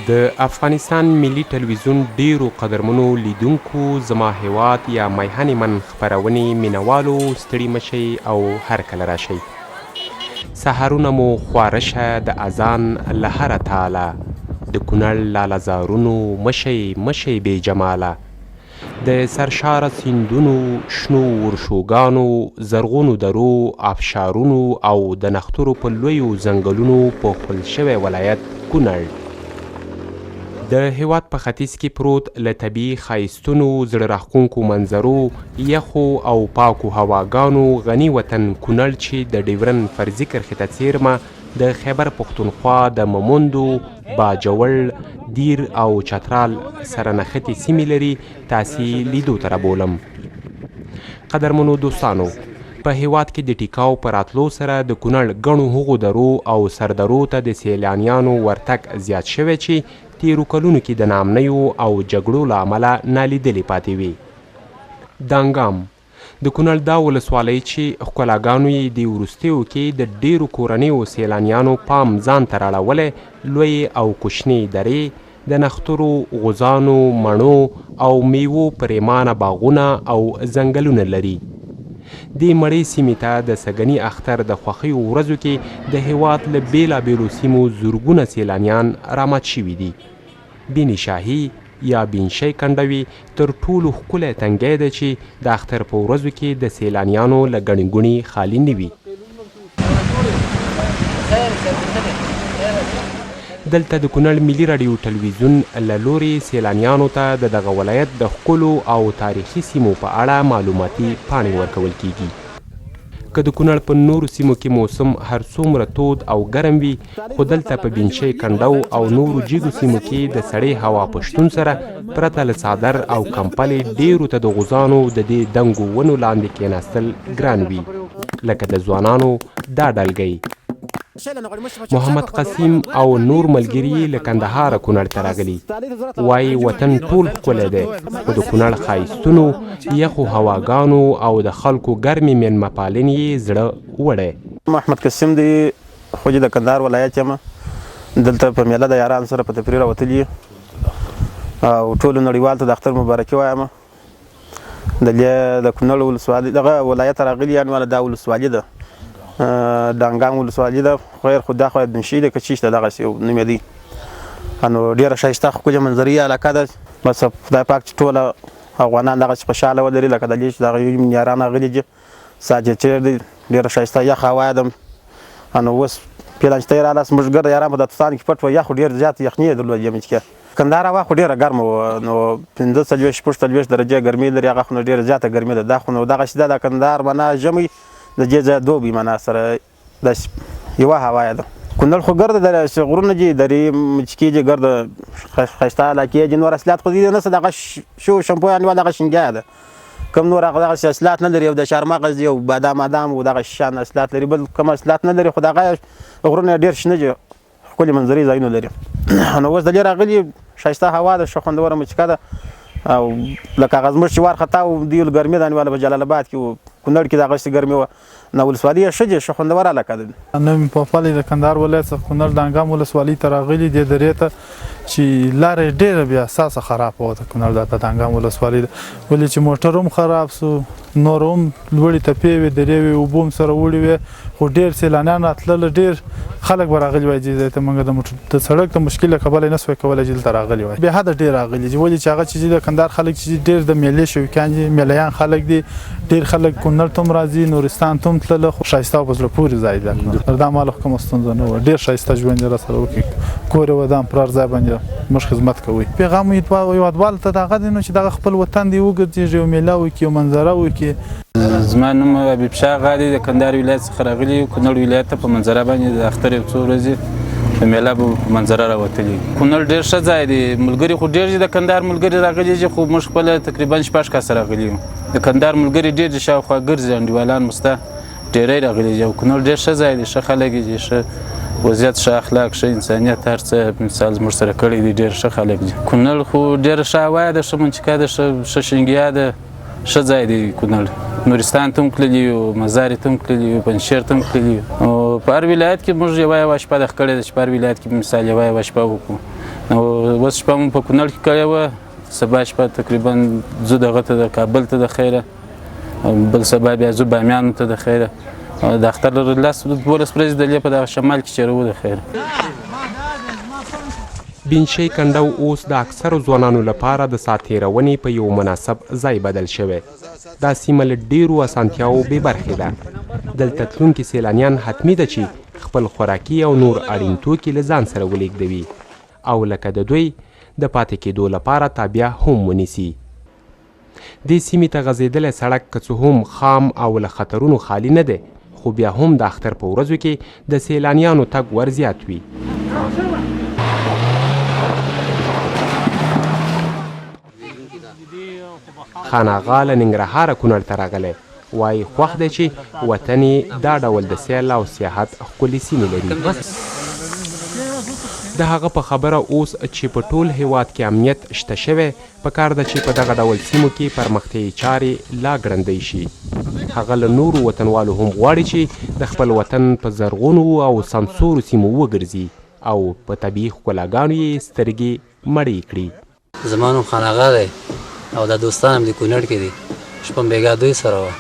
د افغانستان ملي ټلویزیون ډیرو قدرمنو لیدونکو زما هیواد یا میهنې من خپرونې مینوالو ستړي مشئ او هر کله راشئ. سهارونه مو خواره شه د اذان له هره تاله، د کونړ لالهزارونو مشئ مشئ بې جماله، د سرشاره سیندونو شنو ورشوګانو زرغونو درو آبشارونو او د نښترو په لویو ځنګلونو پوښل شوی ولایت کونړ. د هیواد په ختیځ کې پروت له طبیعي ښایستونو زړه راښکونکو منظرو یخو او پاکو هواګانو غني وطن کونړ چې د ډیورن فرضي کرښې ته څیرمه د خیبر پښتونخوا د مموندو، باجوړ، دیر او چترال سره نښتې سیمې لري، تاسې لیدو ته رابولم. قدرمنو دوستانو، په هیواد کې د ټیکاو په راتلو سره د کونړ ګڼو هغو درو او سردرو ته د سیلانیانو ورتګ زیات شوی چې تیرو کلونو کې د ناامنیو او جګړو له امله نالیدلې پاتې وي. دانګام د کونړ دا ولسوالۍ چې ښکلاګانو یې د وروستیو کې د ډیرو کورنیو سیلانیانو پام ځان ته راړولی، لوی او کوچني درې، د نښترو، غوزانو، مڼو او میوو پریمانه باغونه او ځنګلونه لري. دې مړې سیمې ته د سږني اختر د خوښیو ورځو کې د هیواد له بیلابیلو سیمو زرګونه سیلانیان رامات شوي دي. بیني شاهي یا بینشی کنډوي تر ټولو ښکلی تنګی ده چې د اختر په ورځو کې د سیلانیانو له ګڼې ګوڼې خالي نه وي. دلته د کونړ ملي راډیو ټلویزیون له لورې سیلانیانو ته د دغه ولایت د ښکلو او تاریخي سیمو په اړه معلوماتي پاڼې ورکول کیږي. که د کونړ په نورو سیمو کې موسم هر څومره تود او ګرم وي، خو دلته په بینشی کنډو او نورو جګو سیمو کې د سړې هوا په شتون سره پرته له څادر او کمپلې ډیرو ته د غوزانو د دې دنګو ونو لاندې کیناستل ګران وي، لکه د ځوانانو دا ډلګۍ. محمد قسیم او نور ملګري له کندهاره کونړ ته راغلي، وایي وطن ټول ښکلی دی، خو د کونړ ښایستونو، یخو هواګانو او د خلکو ګرمې میلمه پالنې یې زړه وړی. محمد قسیم دی، خو چې د کندهار ولایت یم. دلته په میله د یارانو سره په تفریح راوتلي او ټولو نړیوال ته د اختر مبارکي وایم. د کونړ ولسوالي دغه ولایت راغلي، یعنې دا ولسوالي ده، دانګام ولسوالي ده، خیر خو دا خو بنشي ده که چیشته دغسې یو نوم یې دی. نو ډېره ښایسته ښکلې منظري علاقه ده. بس خدای پاک چې ټوله افغانان دغسې خوشحاله ولري، لکه د دې چې دغه یاران راغلي دي، ساجتیر دی، ډېره ښایسته یخ هوا ده. نو اوس پلان چې ته یې رالاست موږ ګرده یاران په دسترخوان کې پټ وو، یخ خو ډېر زیات یخني یې درلودې ژمي کې. کندهار هوا خو ډېره ګرمه وه، نو 45 شپږ درجې ګرمي لري، هغه خو نو ډېره زیاته ګرمي ده. دا خو نو دغسې ده، د کندهار معنا ژمی د دې ځای دوبي معنا سره داسې یوه هوا ده. کونړ خو ګرده داسې غرونه دي، درې مچکې دي، ګرده ښایسته علاقې دي. نور اصلات خو دې نشته، دغه شو شمپو یعنې دغه شینګیا ده. کوم نور هغه دغسې اصلات نه لري، یو د چارمغز دي، یو بادام ادام و دغه شان اصلات لري، بل کوم اصلات نه لري. خو دغه غرونه ډېر شنه دي، ښکلې منظرې ځایونه لري. نو اوس د دې راغلي ښایسته هوا ده، ښه خوندوره مچکه ده. او لکه هغه زموږ چې وارخطا و دیول ګرمي ده، انواله په جلال آباد کې و، کونړ کې دغسې ګرمي وه. نو ولسوالي یې ښه دي، ښه خوندوره علاقه ده. نوم پوپل د کندهار ولایت څخه کونړ دانګام ولسوالۍ ته راغلي دې درې ته، چې لاره یې ډېره بې اساسه خرابه وه. د کونړ د دانګام ولسوالۍ ده، ولې چې موټر هم خراب سو، نور هم لوړې تپې وې، درې وې، اوبه هم سره وړې وې. خو ډېر سیلانیان راتلل، ډېر خلک به راغلي وای دې ځای ته. موږ د سړک د مشکل له کبله نه سوای کولی چې دلته راغلي وای. بې حده ډېر راغلي دي، ولې چې هغه چې د کندهار خلک چې ډېر د میلې شوقیان دي، میلیان خلک دي، ډېر خلک کونړ ته هم راځي، نورستان ته هم تلله. خو ښایسته او په زړه پورې ځای دی. دا ماله کومه ستونزه نه وه، ډېر ښایسته ژوند یې راسره وکړي. کور یې ودان پر هر ځای باندې موږ خدمت کوئ. پیغام هیوادوالو ته دغه دی نو چې دغه خپل وطن دی وګرځېږي، یو میله وکړي، یو منظره وکړي. زما نوم حبیب شاه غا دی، د کندهار ولایت څخه راغلي یو. کونړ ولایت ته په منظره باندې د اختر یو څو ورځې د میله په منظره راوتلي. کونړ ډېر ښه ځای دی، ملګري خو ډېر دي، د کندهار ملګري راغلي دي، خو موږ خپله تقریبا 6 کسه راغلي یو. د کندهار ملګري ډېر دي، شاوخوا ګرځي، انډیوالان مسته ډېری راغلي دي. او کونړ ډېر ښه ځای دی، ښه خلک دي، ښه وضعیت، ښه اخلاق، ښه انسانیت، هر څه مثال زموږ سره کړی دی، ډېر ښه خلک دي. کونړ خو ډېره ښه هوا ده، ښه منچکه ده، ښه شینګیا ده، ښه ځای دی کونړ. نورستان ته هم تللي یو، مزارې ته هم تللي یو، پنجشیر ته هم تللي یو. په هر ولایت کې موږ یوه شپه د کړې ده چې په هر ولایت کې مثال یوه شپه وکړو. نو اوس شپه مو په کونړ کې کړې وه سبا شپه تقریبا ځو دغه ته د کابل ته د خیره بل سبا بیا ځو بامیانو ته د خیره د اختر 10-12 ورځې دلې په دغه شمال کې چیرې وو د خیره. بینشی کنډو اوس د اکثرو ځوانانو لپاره د ساعت تېرونې په یو مناسب ځای بدل شوی. دا سیمه له ډېرو اسانتیاوو بې برخې ده. دلته تلونکي سیلانیان حتمي ده چې خپل خوراکي او نور اړین توکي له ځان سره ولېږدوي او لکه د دوی د پاتې کېدو لپاره تابیا هم ونیسي. دې سیمې ته غځېدلی سړک که څه هم خام او له خطرونو خالي نه دی، خو بیا هم د اختر په ورځو کې د سیلانیانو تګ ور زیات وي. خان آغا له ننګرهاره کونړ ته راغلی، وایي خوښ دی چې وطن یې دا ډول د سیل او سیاحت ښکلې سیمې لري. د هغه په خبره اوس چې په ټول هیواد کې امنیت شته شوی، پکار ده چې په دغه ډول سیمو کې پرمختیایي چارې لا ګړندۍ شي. هغه له نورو وطنوالو هم غواړي چې د خپل وطن په زرغونو او سمسورو سیمو وګرځي او په طبیعي ښکلاګانو یې سترګې مړې کړي. زما نوم خان آغا دی او دا دوستان هم د کونړ کې دي. شپه م بېګا دوی سره وه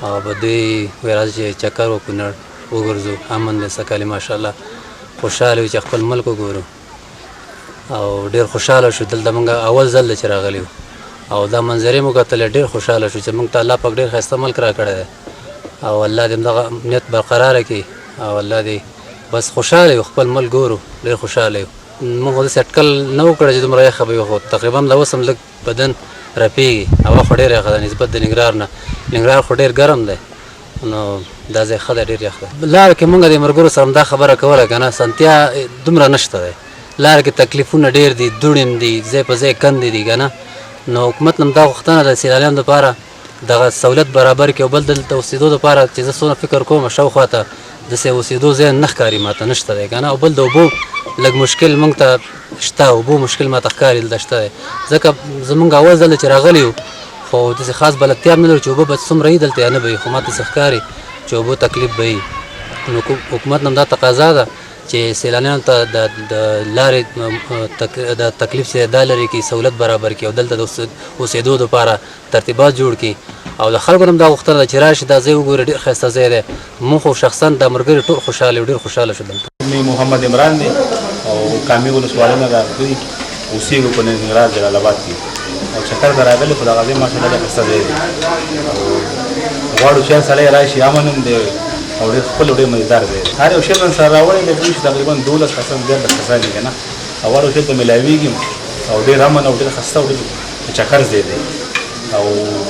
او په دوی ویل راځه چې چکر و کونړ وګرځو. امن دی سږ ماشاءالله خوشحاله وي چې خپل ملک وګورو او ډېر خوشحاله شو. دلته موږ اول ځل دی چې راغلي وو او دا منظرې مو کتلې، ډېر خوشحاله شو چې موږ ته الله پاک ډېر ښایسته ملک را کړی دی او الله دې همدغه امنیت برقراره کړي او الله دې بس خوشحاله یو، خپل ملک ګورو ډېر خوشحاله یو. موږ داسې اټکل نه و کړی چې دومره یخه به وي، خو تقریبا دا اوس هم لږ بدن رپېږي. هوا خو ډېره یخه ده نسبت د ننګرهار نه. ننګرهار خو ډېر ګرم دی نو دا ځای ښه دی، ډېر یخ دی. لاره کې موږ د ملګرو سره همدا خبره کوله که نه، سنتیا دومره نشته دی. لاره کې تکلیفونه ډېر دي، دوړې دي، ځای په ځای کندې دي که نه. نو حکومت نه دا غوښتنه ده سیلانیانو دپاره دغه سهولت برابر کړي او بل دلته اوسېدو دپاره چې زه څونه فکر کوم شاوخوا ته داسې اوسېدو ځای نه ښکاري ماته، نشته دی که نه. او بل د اوبو لږ مشکل موږ ته شته، اوبو مشکل ماته ښکاري دلته شته دی. ځکه زموږ اول ځل چې راغلي یو خو داسې خاص بلدتیا هم نه لرو چې اوبه به څومره وي دلته یا نه به وي، خو ماته څه ښکاري چې اوبو تکلیف به وي. نو حکومت نه دا تقاضا ده چې سیلانیانو ته د لارې د تکلیف څخه دا لري کې سهولت برابر کړي او دلته د اوسېدو دپاره ترتیبات جوړ کړي او د خلکو نه هم دا غوښتنه ده چې راشي دا ځای وګوري، ډېر ښایسته ځای دی. موږ خو شخصا د ملګري ټول خوشحاله یو، ډېر خوشحاله شو دلته. محمد عمران دی او کامې ولسوالۍ نه راغلي، اوسېږو په ننګرهار جلال آباد کې او چکر ته راغلي، خو دغه ځای ماشاءالله ډېر ښایسته ځای دی او غواړو چې هر سړی راشي، امن هم دی او ډېر ښکلی او ډېر مزېدار ځای دی. هر یو شی ځان سره راوړی دی، دوی چې تقریبا 12 کسان 14 کسان دي که نه، او هر یو شی ته میلاوېږي او ډېر امن او ډېر ښایسته او ډېر چکر ځای دی او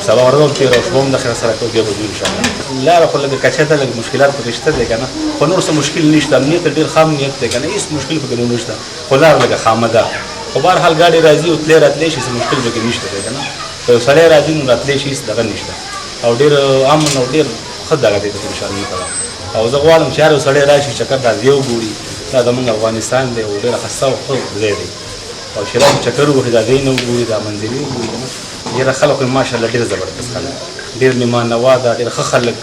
سبا ورځ هم تېره شپه هم دخیره سره کوو، بیا به ځو انشاءالله. لاره خو لږ کچه ده، لږ مشکلات پکې شته دی که نه، خو نور څه مشکل نشته. امنیت ډېر خام نیت دی که نه، هېڅ مشکل پکې نشته، خو لاره لږه خامه ده. خو بهرحال ګاډي راځي او تللی راتلی شي، څه مشکل پکې نشته دی که نه. که یو سړی راځي نو راتلی شي، هېڅ دغه نشته او ډېر امن او ډېر ښه دغه دی انشاءالله تعالی. او زه غواړم چې هر یو سړی راشي چکر دا ځای وګوري، دا زموږ افغانستان دی او ډېره ښایسته او ښه ځای دی او چې راشي چکر وکړي، دا ځای نه وګوري، دا منظرې وګوري که نه. ډېره خلک یې ماشاءالله ډېر زبردست خلک، ډېر مېلمه نواده، ډېر ښه خلک،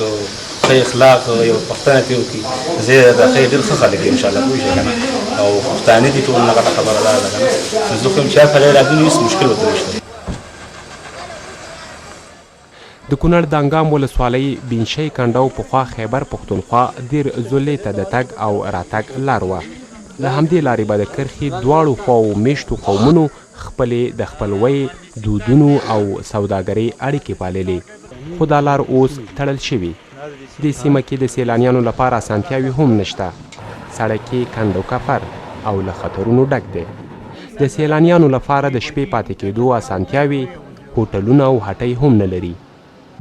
ښه اخلاق. یو پوښتنه ترې وکړي ځای د ښه ډېر ښه خلک دي انشاءالله، پوه شئ که نه. او پښتانه دي ټول، هغه خبره دا ده که نه. نو زه خو یم چې هر سړی راځي نو هېڅ مشکل ورته نشته. د کونړ د انګام ولسوالۍ بینشی کنډو پخوا خیبر پښتونخوا دیر زولې ته د تګ او راتګ لار وه. له همدې لارې به د کرښې دواړو خواو میشتو قومونو خپلې د خپلوۍ، دودونو او سوداګرۍ اړیکې پاللې، خو دا لار اوس تړل شوي. دې سیمه کې د سیلانیانو لپاره اسانتیاوې هم نشته. سړک یې کنډ و کپر او له خطرونو ډک دی. د سیلانیانو لپاره د شپې پاتې کېدو اسانتیاوې، هوټلونه او هټۍ هم نه لري.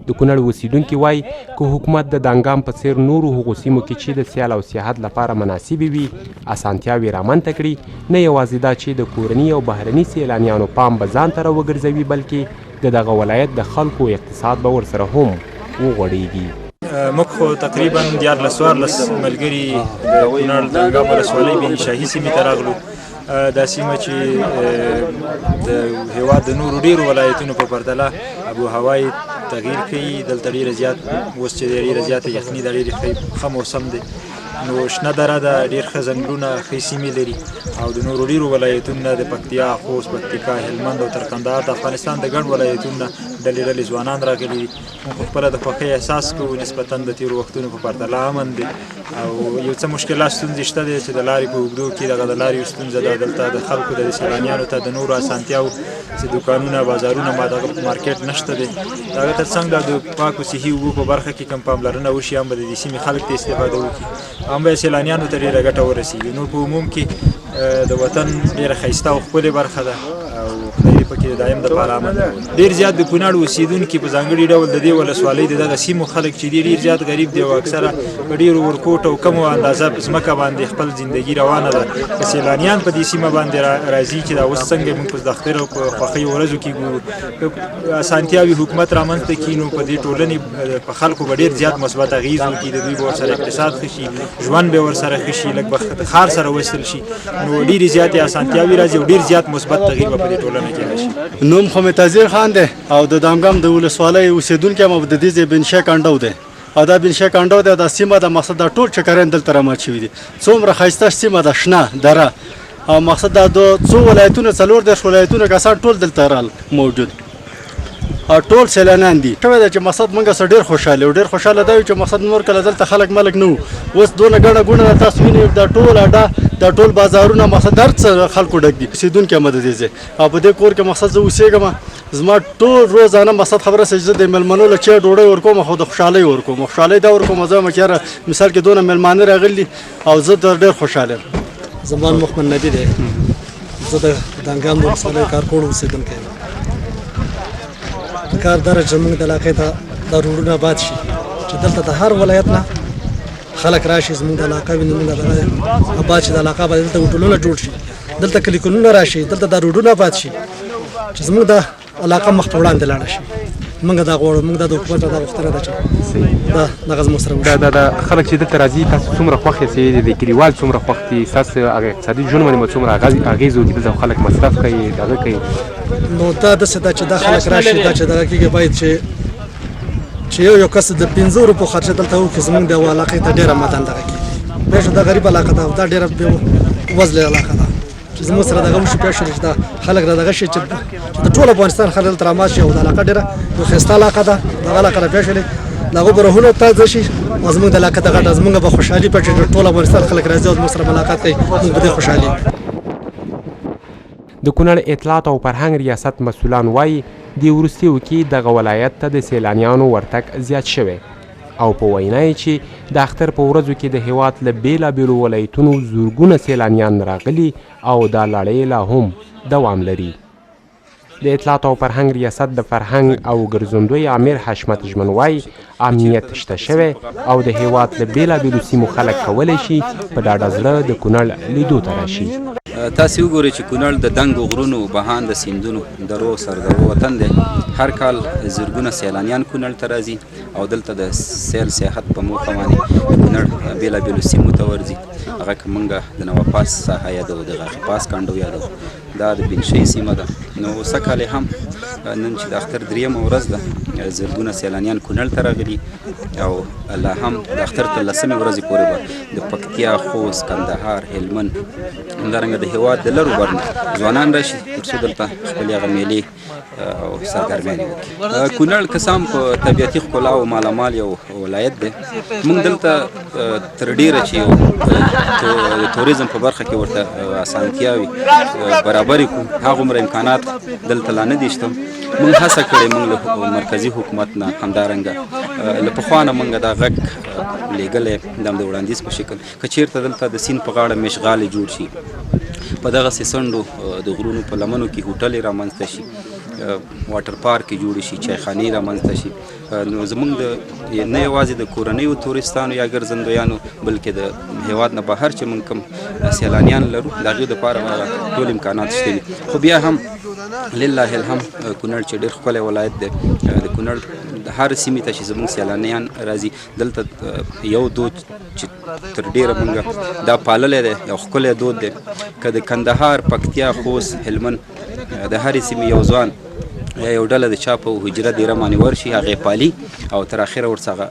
د کونړ اوسیدونکي وایي که حکومت د دانګام په څېر نورو هغو سیمو کې چې د سیال او سیاحت لپاره مناسبې وي اسانتیاوې رامنځته کړي، نه یوازې دا چې د کورني او بهرني سیلانیانو پام به ځان ته راوګرځوي، بلکې د دغه ولایت د خلکو اقتصاد به ورسره هم وغوړېږي. موږ خو تقریبا 14 ملګري د کونړ د انګام ولسوالۍ بین شاهي سیمې ته راغلو. دا سیمه چې د هېواد د نورو ډېرو ولایتونو په پرتله آب و هوا یې تغییر کوي. دلته ډېره زیات اوس چې ډېره زیاته یخني ده، ډېر ښه موسم دی نو شنه دره ده، ډېر ښه ځنګلونه، ښې سیمې لري او د نورو ډېرو ولایتونو نه د پکتیا، خوست، پکتیکا، هلمند او تر کندهار د افغانستان د ګڼ ولایتونو نه ډلې ځوانان راغلي دي. موږ خپله د خوښۍ احساس کوو، نسبتا د تېرو وختونو په پرتله امن دی او یو څه مشکلات ستونزې شته دی چې د لارې په اوږدو کې دغه د لارې یو ستونزه ده. دلته د خلکو د سیلانیانو ته د نورو اسانتیاو چې دوکانونه، بازارونه، مارکیټ نشته دی. د هغه تر څنګ د پاکو صحي اوبو په برخه کې کوم پاملرنه وشي، هم به د دې سیمې خلک ته استفاده وکړي، هم به سیلانیانو ته ډېره ګټه ورسېږي. نو په عموم کې د وطن ډېره ښایسته او ښکلې برخه ده او خدای دې پکې د دایم دپاره امن وکړي. ډېر زیات د کونړ اوسېدونکي په ځانګړي ډول د دې ولسوالۍ د دغه سیمو خلک چې دي ډېر زیات غریب دي او اکثره په ډېرو ورکوټ او کمو اندازه ځمکه باندې خپل زندګي روانه ده. که سیلانیان په دې سیمه باندې راځي چې دا اوس څنګه موږ په اختر او په خوښیو ورځو کې ګورو، که اسانتیاوې حکومت رامنځته کړي نو په دې ټولنې په خلکو به ډېر زیات مثبت اغېز وکړي. د دوی به ورسره اقتصاد ښه شي، ژوند به ورسره ښه شي، لږ به ښار سره وصل شي، نو ډېرې زیاتې اسانتیاوې راځي او ډېر زیات مثبت تغییر به په دې ټولنه کې راشي. نوم خو مې تاجر خان دی او د دامګام د ولسوالۍ اوسېدونکی یم او د دې ځای بنشا کانډو دی. دا بنشا کانډو دی، دا سیمه د مقصد دا ټول چکران دلته رامات شوي دي. څومره ښایسته سیمه ده، شنه دره او مقصد دا د څو ولایتونه، 14 ولایتونه کسان ټول دلته رال موجود او ټول سیلانیان دي. شوی ده چې مقصد موږ سره ډېر خوشحاله یو، ډېر خوشحاله دا یو چې مقصد نور کله دلته خلک ملک نه وو، اوس دونه ګڼه ګوڼه ده. تاسو وینئ دا ټول اډه، دا ټول بازارونه مقصد هر څه خلکو ډک دي. اوسېدونکی یم د دې ځای او په دې کور کې مقصد زه اوسېږم. زما ټول روزانه مقصد خبره چې زه د مېلمنو له چای ډوډۍ ورکوم، خو د خوشحالۍ ورکوم. خوشحالۍ دا ورکوم زه چې یاره مثال کې دونه مېلمانه راغلي او زه ډېر خوشحاله یم. زمان محمد نبی دی، زه د دانګام ولسوالۍ کارکوړ اوسېدونکی یم. کار دره چې موږ د علاقې ته دا روډونه آباد شي، چې دلته د هر ولایت نه خلک راشي، زموږ د علاقه ویني، موږ د آباد شي، د علاقه باندې دلته هوټلونه جوړ شي، دلته کلیکولونه راشي، دلته د روډونه آباد شي چې زموږ د علاقه مخ ته وړاندې لاړه شي. موږ دا غواړو، موږ د حکومت دا غوښتنه ده چې دا دغه زموږ سره وشي. دا خلک چې دلته راځي، تاسو څومره خوښ یاست؟ د کلیوال څومره خوښ دي؟ ستاسو هغه اقتصادي ژوند باندې څومره اغېز وکړي؟ دلته خلک مصرف کوي، دغه کوي. نو دا داسې ده چې دا خلک راشي، دا چې دغه کېږي باید چې یو کس د 15 روپو خرچه دلته وکړي، زموږ د علاقې ته ډېره مدن دغه کېږي. بیا شو دا غریب علاقه ده، دا ډېره بېوزله علاقه ده چې زموږ سره دغه وشي. بیا شو چې دا خلک را دغه شي چې د ټول افغانستان خلک دلته رامات شي او د علاقه ډېره یو ښایسته علاقه ده. دغه علاقه را بیا شولې د هغو به روحونه تازه شي او زموږ د علاقه دغه زموږ به خوشحالي بیا چې ټول افغانستان خلک راځي او زموږ سره ملاقات کوي، موږ به ډېر خوشحالي. د کونړ اطلاعات او فرهنګ ریاست مسؤلان وایي د وروستیو کې دغه ولایت ته د سیلانیانو ورتګ زیات شوی او په وینا یې چې د اختر په ورځو کې د هیواد له بېلابېلو ولایتونو زرګونه سیلانیان راغلي او دا لړۍ لا هم دوام لري. د اطلاعات او فرهنګ ریاست د فرهنګ او ګرځندوی امیر حشمت ژمن وایي امنیت شته شوی او د هیواد له بېلابېلو سیمو خلک کولی شي په ډاډه زړه د کونړ لیدو ته راشي. تاسو وګورئ چې کونړ د دنګو غرونو، بهان د سیندونو، درو سردرو وطن دی. هر کال زرګونه سیلانیان کونړ ته راځي او دلته د سیل سیاحت په موخه باندې د کونړ بېلابېلو سیمو ته ورځي. هغه که موږ د نوپاس ساحه یادو، د غاښي پاس کانډو یادو، دا د بنشۍ سیمه ده. نو سږکال هم نن چې د اختر 3مه ورځ ده، زرګونه سیلانیان کونړ ته راغلي او لا هم د اختر تر 10مې ورځې پورې به د پکتیا، خوست، کندهار، هلمند، همدارنګه د هیواد د لرو بر نه ځوانان راشي ترڅو دلته خپلې هغه میلې او سرګرمیانې وکړي. کونړ قسم په طبیعتي ښکلا او مالامال یو ولایت دی. موږ دلته تر ډېره چې د توریزم په برخه کې ورته اسانتیاوې برابرې کړو، هغومره امکانات دلته لا نه دي شته. موږ هڅه کړې، موږ له مرکزي حکومت نه همدارنګه له پخوا نه موږ دا غږ لېږلی د وړاندیز په شکل که چېرته دلته د سیند په غاړه مشغالې جوړ شي، په دغسې څنډو د غرونو په لمنو کې هوټلې رامنځته شي، واټر پارک جوړ شي، چایخانې رامنځته شي، نو زموږ د نه یوازې د کورنیو تورستانو یا ګرځندویانو بلکې د هیواد نه بهر چې موږ کوم سیلانیان لرو د هغوی دپاره ټول امکانات شته دي. خو بیا هم لله الحمد کونړ چې ډېر ښکلی ولایت دی، د کونړ د هر سیمې ته چې زموږ سیلانیان راځي دلته یو دود چې تر ډېره موږ دا پاللی دی، یو ښکلی دود دی. که د کندهار، پکتیا، خوست، هلمند د هرې سیمې یو ځوان یا یو ډله د چا په هجره دیره باندې ورشي، هغې پالي او تر اخره ورڅخه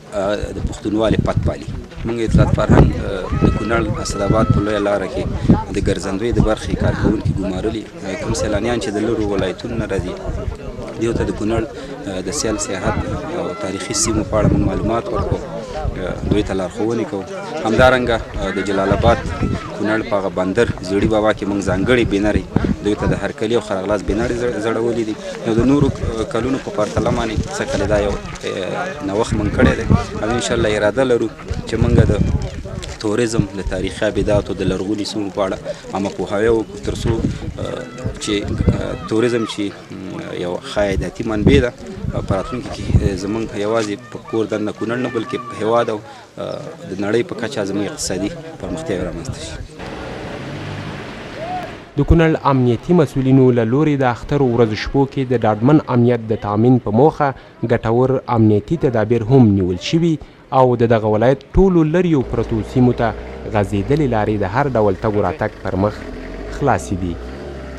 د پښتونوالي پت پالي. موږ اطلاعات فرهنګ د کونړ اسداباد په لویه لاره کې د ګرځندوی د برخې کارکوونکي ګمارلي کوم سیلانیان چې د لرو ولایتونو نه راځي دیو ته د کونړ د سیل سیاحت او تاریخي سیمو په اړه موږ معلومات ورکوو دوی ته لارښوونې کوو همدارنګه د جلال آباد کونړ په هغه بندر زیړي بابا کې موږ ځانګړي بینرې دوی ته د هرکلي او خرغلاس بینرې زړولي دي نو د نورو کلونو په پرتله باندې څه کله دا یو نوښت موږ کړی دی او انشاءالله اراده لرو چې موږ د توریزم له تاریخي ابداتو د لرغوني سیمو په اړه عامه پوهاوی وکړو تر څو چې توریزم چې یو ښه عایداتي منبع ده په راتلونکي کې زموږ یوازې په کور دننه کونړ نه بلکې په هېواد او د نړۍ په کچه زموږ اقتصادي پرمختیا رامنځته شي. د کونړ امنیتي مسؤلینو له لوري د اخترو ورځو شپو کې د ډاډمن امنیت د تامین په موخه ګټور امنیتي تدابیر هم نیول شوي او د دغه ولایت ټولو لرېو پرتو سیمو ته غځېدلې لارې د هر ډول تګ راتګ پر مخ خلاصې دي.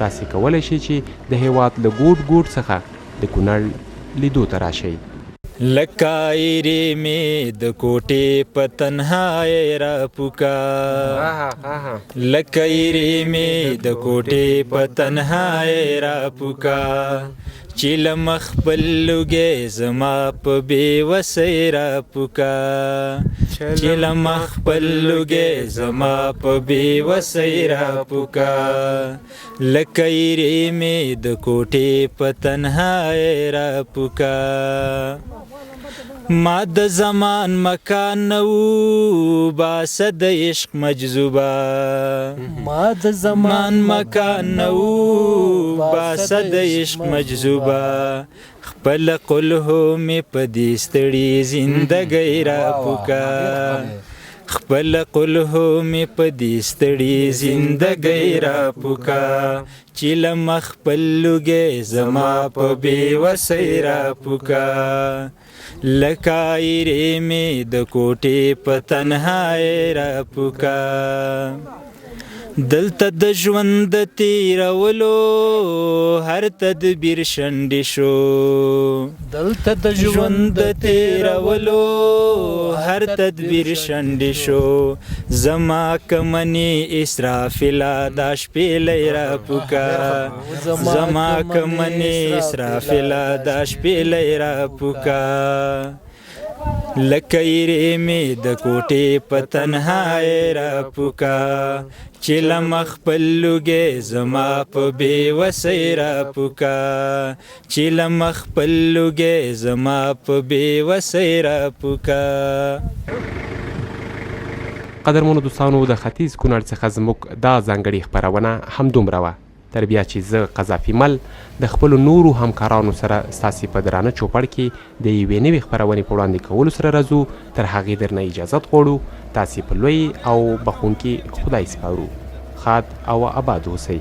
تاسې کولی شئ چې د هېواد له ګوټ ګوټ څخه د کونړ لیدو ته راشئ. لکه ایرې مې د کوټې په تنهایۍ راپوکا لکه ایرې مې د کوټې په تنهایۍ راپوکا چې له مخ خپل لوګی زما په بېوسۍ راپوکا چې له مخ خپل لوګی زما په بېوسۍ راپوکا لکه ایرې مې د کوټې په تنهایۍ راپوکا ما د زمان مکان نو باسه د عشق مجذوبه ما د زمان مکان نو باسه د عشق مجذوبه خپل قلهو مې په دې ستړي زندګۍ راپوکا خپل قلهو مې په دې ستړي زندګۍ راپوکا چې له مخ خپل لوګی زما په بېوسۍ راپوکا لکه ایرې مې د کوټې په تنهایۍ راپوکا دلته د ژوند د تیرولو هر تدبیر شنډې شو دلته د ژوند د تیرولو هر تدبیر شنډې شو زما کمنې اسرافیله دا شپېلۍ راپوکا زما کمنې اسرافیله دا شپېلۍ راپوکا لکه ایرې مې د کوټې په تنهایۍ راپوکا چې له مخ خپل لوګی زما په بېوسۍ راپوکا چې له مخ خپل لوګی زما په بېوسۍ راپوکا. قدرمنو دوستانو د ختیځ کونړ څخه زموږ دا ځانګړې خپرونه همدومره وه. تر بیا چې زه قذافي مل د خپلو نورو همکارانو سره ستاسې په درانه چوپړ کې د یوې نوې خپرونې په وړاندې کولو سره راځو. تر هغې درنه اجازت غواړو. تاسې په لوی او بخښونکي خدای سپارو. ښاد او آباد اوسئ.